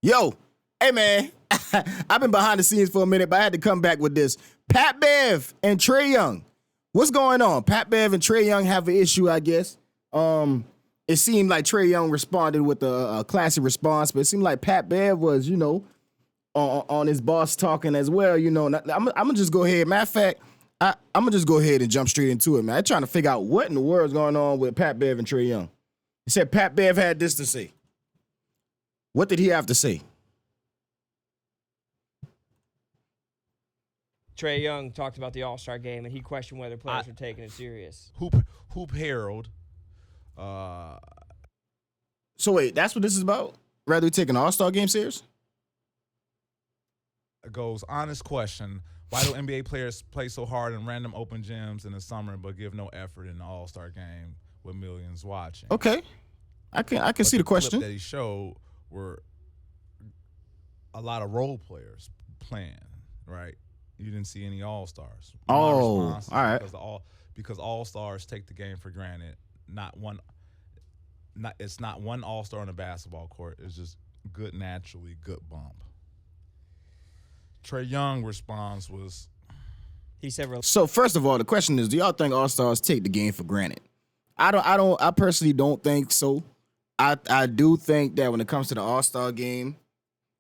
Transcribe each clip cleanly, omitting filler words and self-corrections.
Yo, hey man, I've been behind the scenes for a minute, but I had to come back with this. Pat Bev and Trae Young. What's going on? Pat Bev and Trae Young have an issue, I guess. It seemed like Trae Young responded with a classy response, but it seemed like Pat Bev was, on his boss talking as well. I'm gonna just go ahead. Matter of fact, I'm gonna just go ahead and jump straight into it, man. I'm trying to figure out what in the world is going on with Pat Bev and Trae Young. He said Pat Bev had this to say. What did he have to say? Trae Young talked about the All-Star game, and he questioned whether players were taking it serious. Hoop Herald. So wait, that's what this is about? Rather we take an All-Star game serious? Goes, honest question. Why do NBA players play so hard in random open gyms in the summer but give no effort in the All-Star game with millions watching? Okay. I can see the question. Clip that he showed were a lot of role players playing, right? You didn't see any All-Stars. All right. Because All-Stars take the game for granted. It's not one All-Star on a basketball court. It's just good naturally, good bump. Trae Young response was, he said, so first of all, the question is, do y'all think All-Stars take the game for granted? I personally don't think so. I do think that when it comes to the All-Star game,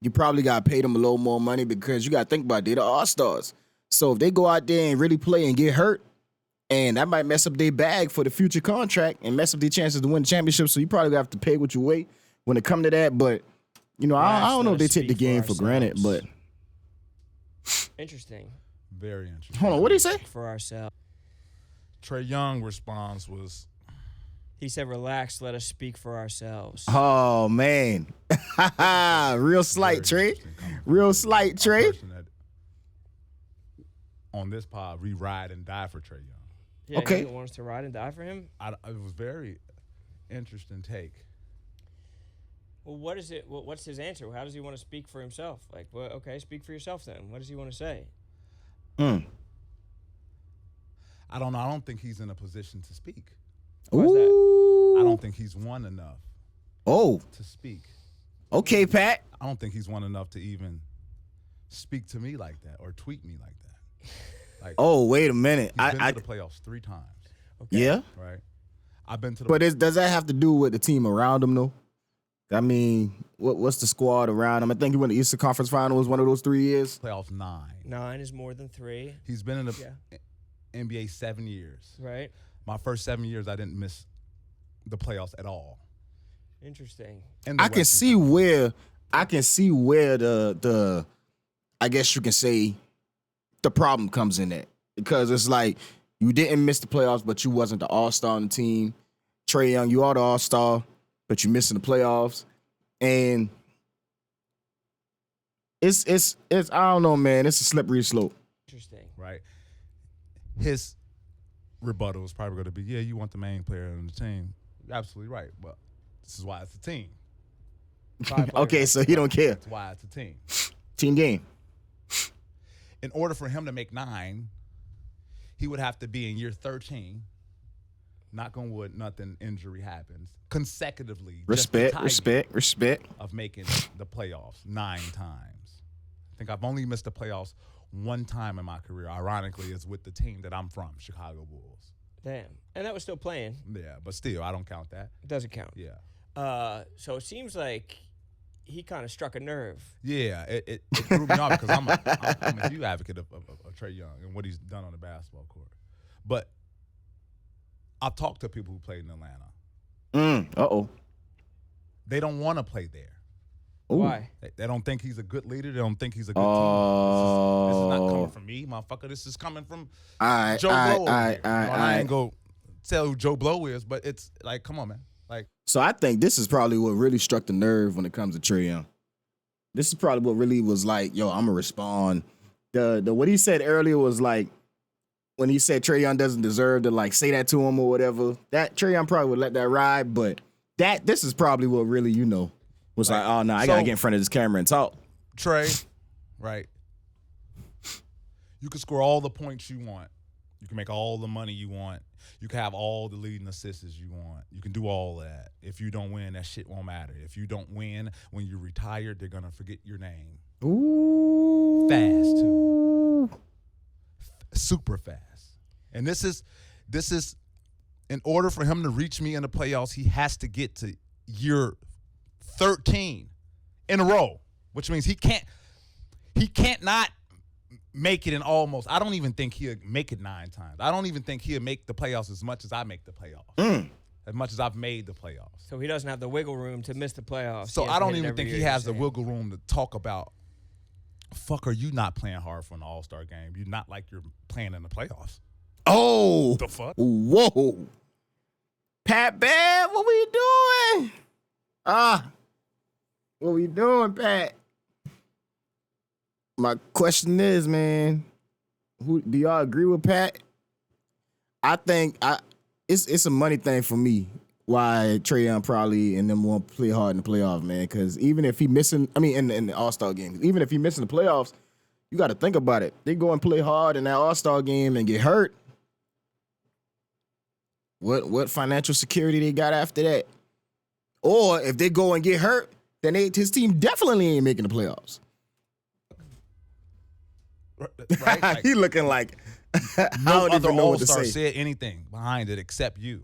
you probably got to pay them a little more money because you got to think about it, they're the All-Stars. So if they go out there and really play and get hurt, and that might mess up their bag for the future contract and mess up their chances to win the championship. So you probably have to pay what you weigh when it come to that. But, I don't know if they take the game for granted, but. Interesting. Very interesting. Hold on, what did he say? For ourselves. Trae Young response was, he said, relax, let us speak for ourselves. Oh, man. Real slight, Trae. Real slight, Trae. On this pod, we ride and die for Trae Young. Yeah, okay. You don't want us to ride and die for him? It was very interesting take. Well, what is it? What's his answer? How does he want to speak for himself? Like, well, okay, speak for yourself then. What does he want to say? I don't know. I don't think he's in a position to speak. Why is that? I don't think he's won enough to speak. Okay, Pat. I don't think he's won enough to even speak to me like that or tweet me like that. Like, wait a minute. He's been to the playoffs 3 times. Okay. Yeah? Right? I've been to the But does that have to do with the team around him, though? I mean, what's the squad around him? I think he went to the Eastern Conference Finals one of those 3 years. Playoffs 9. 9 is more than 3. He's been in the NBA 7 years. Right. My first 7 years, I didn't miss the playoffs at all. Interesting. I can see where the I guess you can say the problem comes in that, because it's like you didn't miss the playoffs, but you wasn't the all-star on the team. Trae Young, you are the all-star, but you missing the playoffs, and it's I don't know, man. It's a slippery slope. Interesting. Right. His rebuttal is probably going to be, yeah, you want the main player on the team. You're absolutely right, but this is why it's a team. Okay, so he don't care. That's why it's a team. Team game. In order for him to make 9, he would have to be in year 13. Knock on wood, nothing injury happens. Consecutively. Respect. Of making the playoffs 9 times. I think I've only missed the playoffs 1 time in my career. Ironically, it's with the team that I'm from, Chicago Bulls. Damn. And that was still playing. Yeah, but still, I don't count that. It doesn't count. Yeah. So it seems like he kind of struck a nerve. Yeah, it threw me off because I'm a huge advocate of Trae Young and what he's done on the basketball court. But I've talked to people who played in Atlanta. They don't want to play there. Ooh. Why? They don't think he's a good leader. They don't think he's a good team. This is not coming from me, motherfucker. This is coming from Joe Blow. I ain't go tell who Joe Blow is, but it's like, come on, man. Like, so I think this is probably what really struck the nerve when it comes to Trae Young. This is probably what really was like, yo, I'm gonna respond. The what he said earlier was like, when he said Trae Young doesn't deserve to like say that to him or whatever, that Trae Young probably would let that ride. But this is probably what really, was like, oh no, I gotta get in front of this camera and talk. Trae, right? You can score all the points you want You can make all the money you want. You can have all the leading assists you want. You can do all that. If you don't win, that shit won't matter. If you don't win, when you're retired, they're gonna forget your name. Ooh. Fast too. Super fast. And this is in order for him to reach me in the playoffs, he has to get to year 13 in a row, which means he can't not make it in almost. I don't even think he'll make it 9 times. I don't even think he'll make the playoffs as much as I make the playoffs. As much as I've made the playoffs. So he doesn't have the wiggle room to miss the playoffs. So I don't even think he has the wiggle room to talk about, fuck, are you not playing hard for an all-star game? You're not like you're playing in the playoffs. Oh. The fuck? Whoa. Pat Bev, what we doing? What we doing, Pat? My question is, man, who do y'all agree with Pat? I think it's a money thing for me. Why Trae Young probably and them won't play hard in the playoffs, man. Because even if he missing, in the All-Star games, even if he missing the playoffs, you got to think about it. They go and play hard in that All-Star game and get hurt. What financial security they got after that? Or if they go and get hurt, then his team definitely ain't making the playoffs. Right? Like, he looking like no other All-Star said anything behind it except you.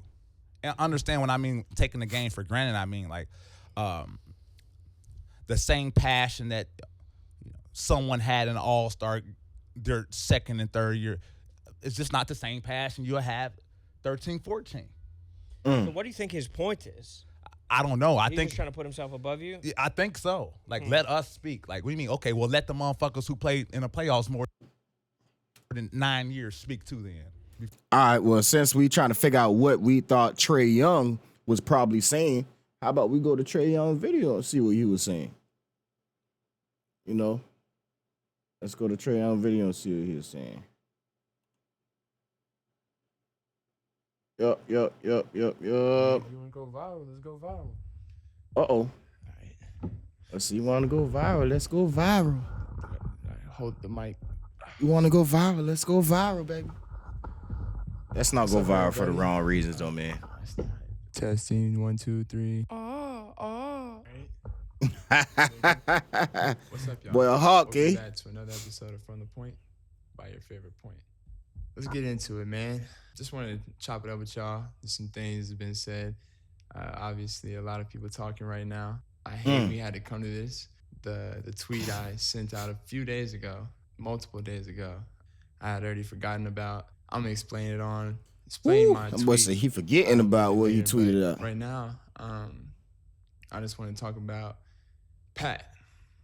And understand when I mean taking the game for granted, I mean like the same passion that someone had in an All-Star their second and third year. It's just not the same passion you'll have 13, 14. So what do you think his point is? I don't know. I He's think just trying to put himself above you? I think so. Like, let us speak. Like, what do you mean? Okay, well, let the motherfuckers who played in the playoffs more than 9 years speak to then. All right, well, since we trying to figure out what we thought Trae Young was probably saying, how about we go to Trae Young's video and see what he was saying? You know? Let's go to Trae Young's video and see what he was saying. Yup. If you want to go viral, let's go viral. Uh-oh. All right. Let's see, you want to go viral? Let's go viral. All right, hold the mic. You want to go viral? Let's go viral, baby. Let's not go viral for the wrong reasons, though, man. Testing 1, 2, 3. What's up, y'all? Boy, a hawk, Welcome back to another episode of From the Point by your favorite point. Let's get into it, man. Just wanted to chop it up with y'all. There's some things that have been said. Obviously, a lot of people talking right now. I hate we had to come to this. The tweet I sent out a few days ago, multiple days ago, I had already forgotten about. I'm going to explain my tweet. I'm say he forgetting about what he tweeted out. Right now, I just want to talk about Pat.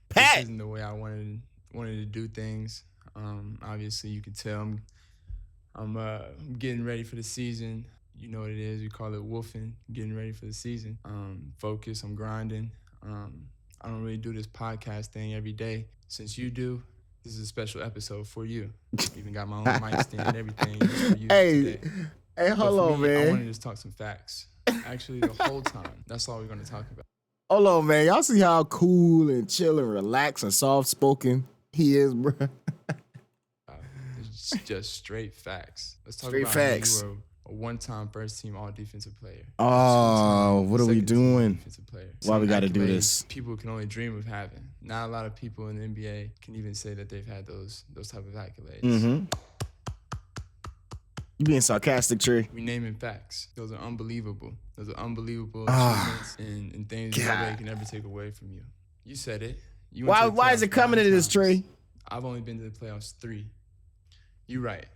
Pat! This isn't the way I wanted to do things. Obviously, you can tell I'm getting ready for the season. You know what it is. We call it wolfing, getting ready for the season. Focus, I'm grinding. I don't really do this podcast thing every day. Since you do, this is a special episode for you. Even got my own mic stand and everything just for you today. Hey, hold on, man. I want to just talk some facts. Actually, the whole time. That's all we're going to talk about. Hold on, man. Y'all see how cool and chill and relaxed and soft-spoken he is, bro? It's just straight facts. Let's talk Straight about facts. how you were a one-time first-team all-defensive player. Oh, what are we Second-team doing? defensive player. Why we Some gotta do accolades this? People can only dream of having. Not a lot of people in the NBA can even say that they've had those type of accolades. Mm-hmm. You being sarcastic, Trae. We naming facts. Those are unbelievable. Those are unbelievable achievements and things that nobody can ever take away from you. You said it. You went to the Why is it playoffs coming 9 to this, times. Trae? I've only been to the playoffs 3. You're right.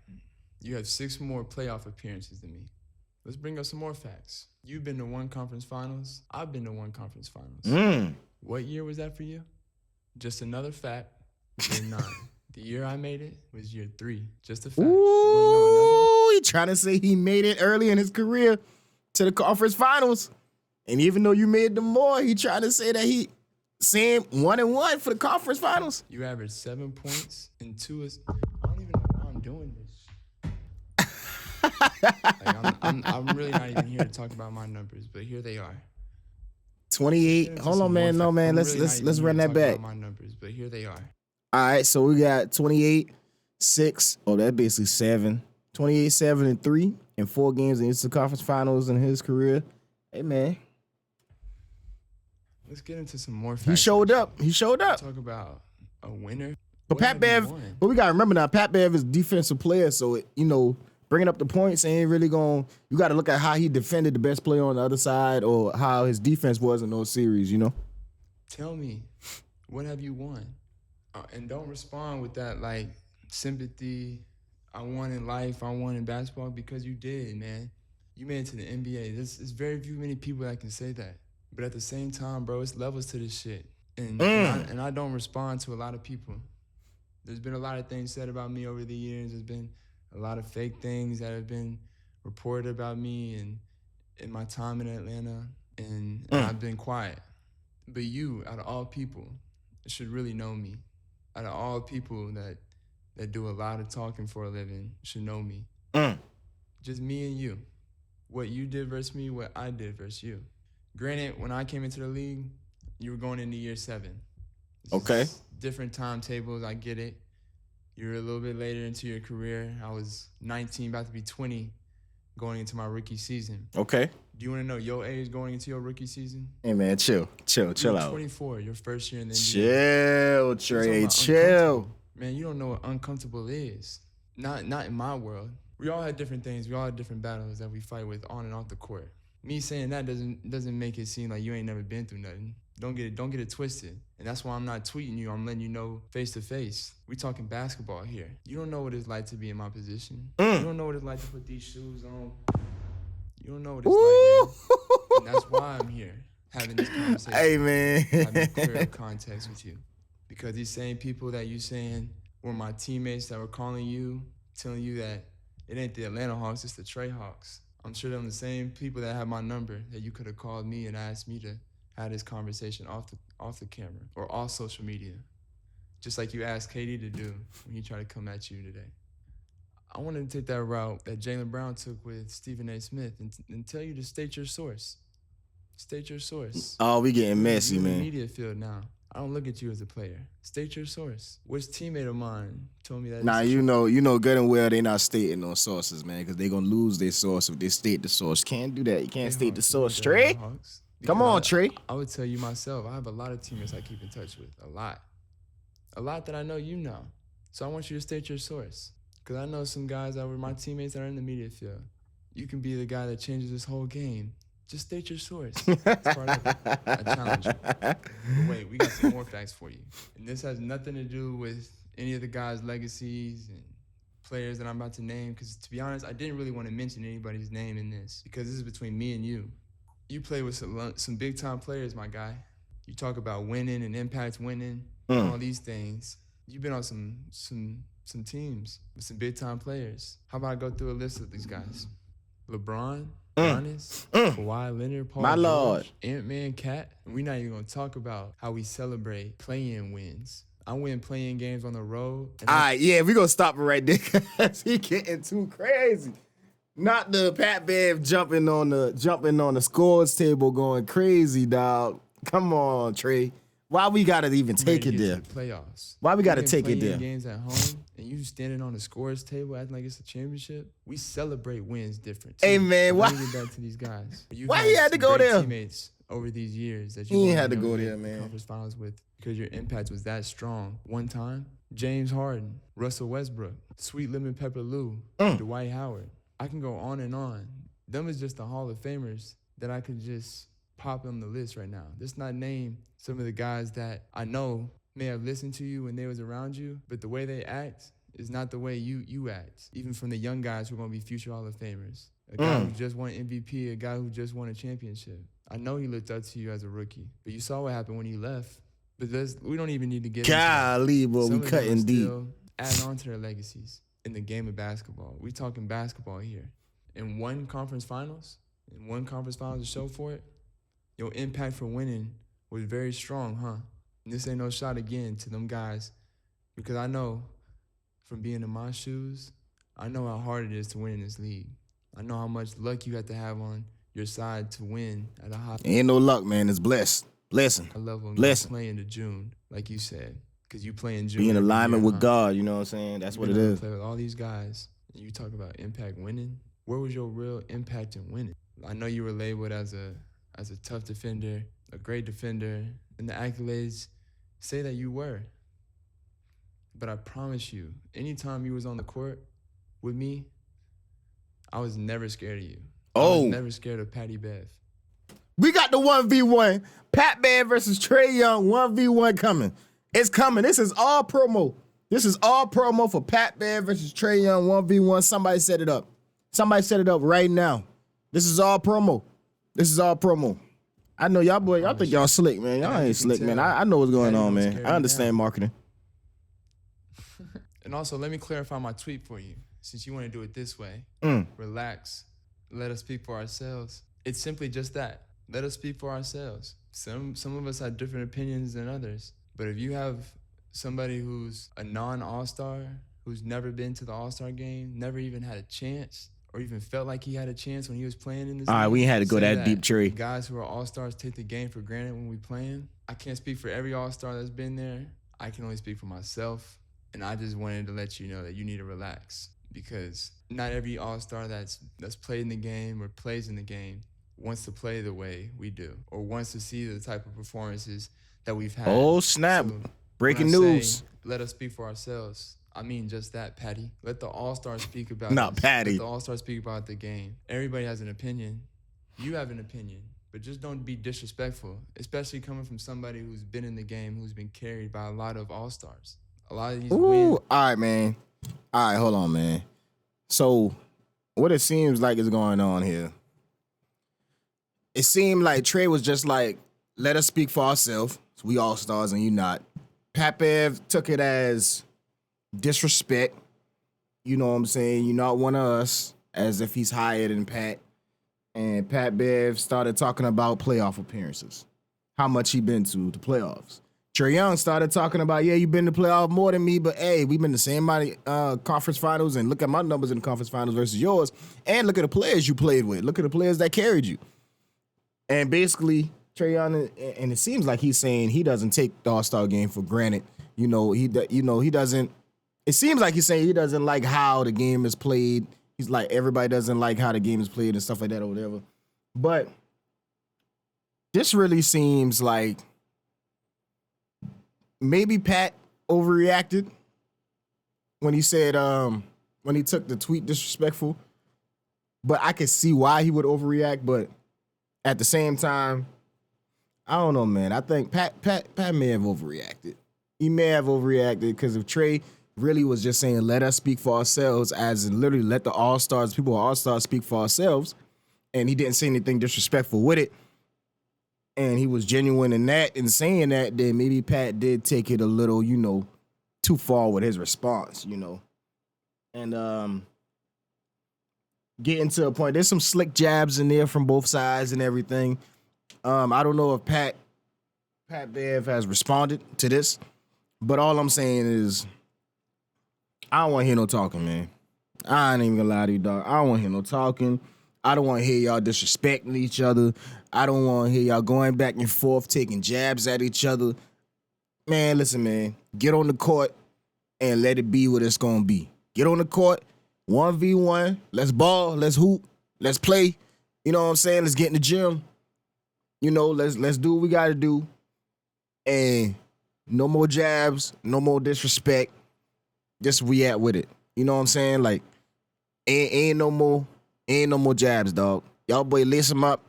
You have 6 more playoff appearances than me. Let's bring up some more facts. You've been to 1 conference finals. I've been to 1 conference finals. What year was that for you? Just another fact. Year 9. The year I made it was year 3. Just a fact. You wanna know another one? Ooh, he trying to say he made it early in his career to the conference finals. And even though you made them more, he trying to say that he same 1-1 for the conference finals. You averaged 7 points and 2 is. I don't even know why I'm doing this. Like, I'm really not even here to talk about my numbers, but here they are. 28. Hold on, man. No, man. Let's run that back. My numbers, but here they are. All right, so we got 28, 6. Oh, that's basically 7. 28-7-3 in 4 games in Eastern Conference Finals in his career. Hey, man. Let's get into some more facts. He showed up. He showed up. Talk about a winner. But What Pat have you Bev, won? but we got to remember now, Pat Bev is a defensive player, so, bringing up the points ain't really going – you got to look at how he defended the best player on the other side or how his defense was in those series, Tell me, what have you won? And don't respond with that, like, sympathy. I won in life, I won in basketball, because you did, man. You made it to the NBA. There's very few many people that can say that. But at the same time, bro, it's levels to this shit. And I don't respond to a lot of people. There's been a lot of things said about me over the years. There's been a lot of fake things that have been reported about me and in my time in Atlanta. And I've been quiet. But you, out of all people, should really know me. Out of all people that do a lot of talking for a living, should know me. Just me and you. What you did versus me, what I did versus you. Granted, when I came into the league, you were going into year 7. Okay. Different timetables, I get it. You're a little bit later into your career. I was 19, about to be 20, going into my rookie season. Okay. Do you want to know your age going into your rookie season? Hey, man, chill You're out. 24, your first year in the NBA. Chill, Trae, About chill. uncomfortable. Man, you don't know what uncomfortable is. Not in my world. We all had different things. We all had different battles that we fight with on and off the court. Me saying that doesn't make it seem like you ain't never been through nothing. Don't get it twisted. And that's why I'm not tweeting you. I'm letting you know face to face. We talking basketball here. You don't know what it's like to be in my position. You don't know what it's like to put these shoes on. You don't know what it's like, man. And that's why I'm here having this conversation. Hey, man. Having clear context with you. Because these same people that you saying were my teammates that were calling you, telling you that it ain't the Atlanta Hawks, it's the Trae Hawks. I'm sure them the same people that have my number that you could have called me and asked me to have this conversation off the camera or off social media. Just like you asked KD to do when he tried to come at you today. I wanted to take that route that Jaylen Brown took with Stephen A. Smith and tell you to state your source. State your source. Oh, we getting messy, You're in man. the media field now. I don't look at you as a player. State your source. Which teammate of mine told me that? Nah, you know good and well they not stating no sources, man, because they gonna lose their source if they state the source. Can't do that. You can't state the source. Trae, come on, Trae. I would tell you myself, I have a lot of teammates I keep in touch with. A lot. A lot that I know you know. So I want you to state your source. Because I know some guys that were my teammates that are in the media field. You can be the guy that changes this whole game. Just state your source. It's part of it. I challenge you. But wait, we got some more facts for you. And this has nothing to do with any of the guys' legacies and players that I'm about to name. Because to be honest, I didn't really want to mention anybody's name in this. Because this is between me and you. You play with some big-time players, my guy. You talk about winning and impact winning, and all these things. You've been on some teams with some big-time players. How about I go through a list of these guys? LeBron, Giannis, Kawhi Leonard, Paul My George, Lord. Ant-Man, Cat. And we're not even going to talk about how we celebrate play-in wins. I win play-in games on the road. All right, yeah, we gonna stop it right there because he getting too crazy. Not the Pat Bev jumping on the scores table going crazy, dog. Come on, Trae. Why we gotta even take it there? The playoffs. Why we gotta You take it playing there? Games at home, and you standing on the scores table acting like it's a championship. We celebrate wins different. Too. Hey, man, why- Let me get back to these guys. You Why he had to some go great there? Teammates over these years that He you ain't won had to the go there, man. Conference finals with because your impact was that strong. One time, James Harden, Russell Westbrook, Sweet Lemon Pepper Lou, Dwight Howard. I can go on and on. Them is just the Hall of Famers that I could just pop on the list right now. Let's not name some of the guys that I know may have listened to you when they was around you, but the way they act is not the way you act. Even from the young guys who are going to be future Hall of Famers. A guy who just won MVP, a guy who just won a championship. I know he looked up to you as a rookie, but you saw what happened when he left. But we don't even need to get into that. Golly, boy, Some we of them cutting are deep. still adding on to their legacies in the game of basketball. We talking basketball here. In one conference finals to show for it, your impact for winning was very strong, huh? And this ain't no shot again to them guys, because I know from being in my shoes, I know how hard it is to win in this league. I know how much luck you have to have on your side to win at a high Ain't no luck, man. It's blessed. Blessing. level. And Blessing. you play into June, like you said, because you play in June. Be in every alignment year, with huh? God, you know what I'm saying? That's what it You know, is. play with all these guys. You talk about impact winning. Where was your real impact in winning? I know you were labeled as a tough defender, a great defender, and the accolades say that you were. But I promise you, anytime you was on the court with me, I was never scared of you. I was Oh. never scared of Patty Bev. We got the 1v1. Pat Bev versus Trae Young 1v1 coming. It's coming. This is all promo. This is all promo for Pat Bev versus Trae Young 1v1. Somebody set it up. Somebody set it up right now. This is all promo. This is all promo. I know y'all boy, y'all think y'all slick, man. Y'all ain't slick, man. I know what's going on, man. I understand marketing. And also, let me clarify my tweet for you, since you want to do it this way. Relax. Let us speak for ourselves. It's simply just that. Let us speak for ourselves. Some of us have different opinions than others. But if you have somebody who's a non-All-Star, who's never been to the All-Star game, never even had a chance, or even felt like he had a chance when he was playing in this All right, league, we had to go say that deep, Trey. Guys who are All-Stars take the game for granted when we playing. I can't speak for every All-Star that's been there. I can only speak for myself. And I just wanted to let you know that you need to relax, because not every All-Star that's played in the game or plays in the game wants to play the way we do, or wants to see the type of performances that we've had. Oh, snap. So Breaking when I news. say, let us speak for ourselves, I mean just that, Patty. Let the All-Stars speak about Not us. Patty. Let the All-Stars speak about the game. Everybody has an opinion. You have an opinion. But just don't be disrespectful, especially coming from somebody who's been in the game, who's been carried by a lot of All-Stars. A lot of these Ooh, wins. all right, man. All right, hold on, man. So, what it seems like is going on here, it seemed like Trae was just like, let us speak for ourselves. We all stars and you not. Pat Bev took it as disrespect. You know what I'm saying? You're not one of us, as if he's higher than Pat. And Pat Bev started talking about playoff appearances, how much he been to the playoffs. Trae Young started talking about, yeah, you've been to playoff more than me, but hey, we've been the same amount of conference finals, and look at my numbers in the conference finals versus yours, and look at the players you played with. Look at the players that carried you. And basically, Trae Young, and it seems like he's saying he doesn't take the All-Star game for granted. He doesn't. It seems like he's saying he doesn't like how the game is played. He's like, everybody doesn't like how the game is played and stuff like that or whatever. But this really seems like maybe Pat overreacted when he said, when he took the tweet disrespectful. But I could see why he would overreact. But at the same time, I don't know, man. I think Pat may have overreacted. He may have overreacted because if Trae really was just saying, let us speak for ourselves, as in literally let the All-Stars, people who are All-Stars, speak for ourselves, and he didn't say anything disrespectful with it, and he was genuine in that and saying that, then maybe Pat did take it a little, too far with his response, And getting to a point, there's some slick jabs in there from both sides and everything. I don't know if Pat Bev has responded to this, but all I'm saying is I don't want to hear no talking, man. I ain't even gonna lie to you, dog. I don't want to hear no talking. I don't want to hear y'all disrespecting each other. I don't want to hear y'all going back and forth, taking jabs at each other. Man, listen, man. Get on the court and let it be what it's going to be. Get on the court, 1v1. Let's ball. Let's hoop. Let's play. You know what I'm saying? Let's get in the gym. Let's do what we got to do. And no more jabs. No more disrespect. Just react with it. You know what I'm saying? Like, ain't no more jabs, dog. Y'all boy lace them up,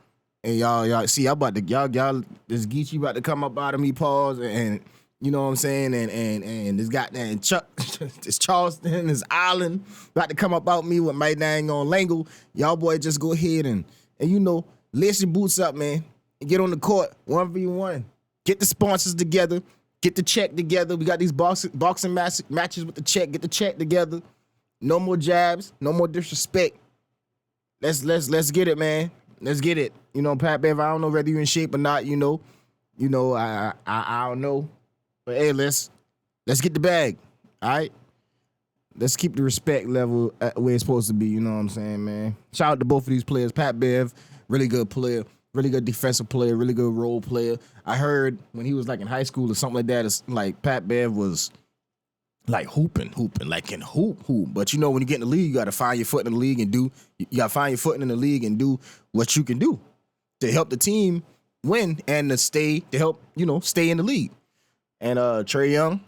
and y'all see y'all this Geechee about to come up out of me, pause, and you know what I'm saying, and this goddamn Chuck, this Charleston, this Island about to come up out me with my dang on Langle. Y'all boy just go ahead and lace your boots up, man, and get on the court 1v1. Get the sponsors together. Get the check together. We got these boxing matches with the check. Get the check together. No more jabs. No more disrespect. Let's get it, man. Let's get it. Pat Bev, I don't know whether you're in shape or not. I don't know. But hey, let's get the bag. All right. Let's keep the respect level where it's supposed to be. You know what I'm saying, man? Shout out to both of these players. Pat Bev, really good player. Really good defensive player, really good role player. I heard when he was like in high school or something like that, it's like Pat Bev was like hooping, like can hoop. But you know, when you get in the league, you got to find your foot in the league and do. You got to find your footing in the league and do what you can do to help the team win and to help stay in the league. And Trae Young,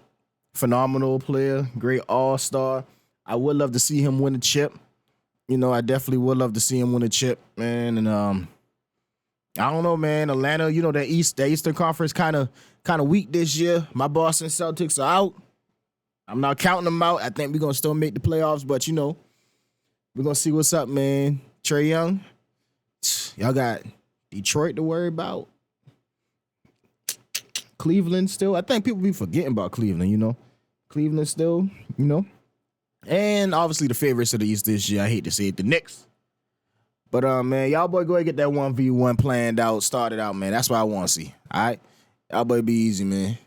phenomenal player, great all-star. I would love to see him win a chip. I definitely would love to see him win a chip, man. And I don't know, man. Atlanta, that Eastern Conference kind of weak this year. My Boston Celtics are out. I'm not counting them out. I think we're gonna still make the playoffs, but we're gonna see what's up, man. Trae Young, y'all got Detroit to worry about. Cleveland still. I think people be forgetting about Cleveland, Cleveland still, And obviously the favorites of the East this year. I hate to say it, the Knicks. But man, y'all boy go ahead and get that 1v1 planned out, started out, man. That's what I want to see. All right? Y'all boy be easy, man.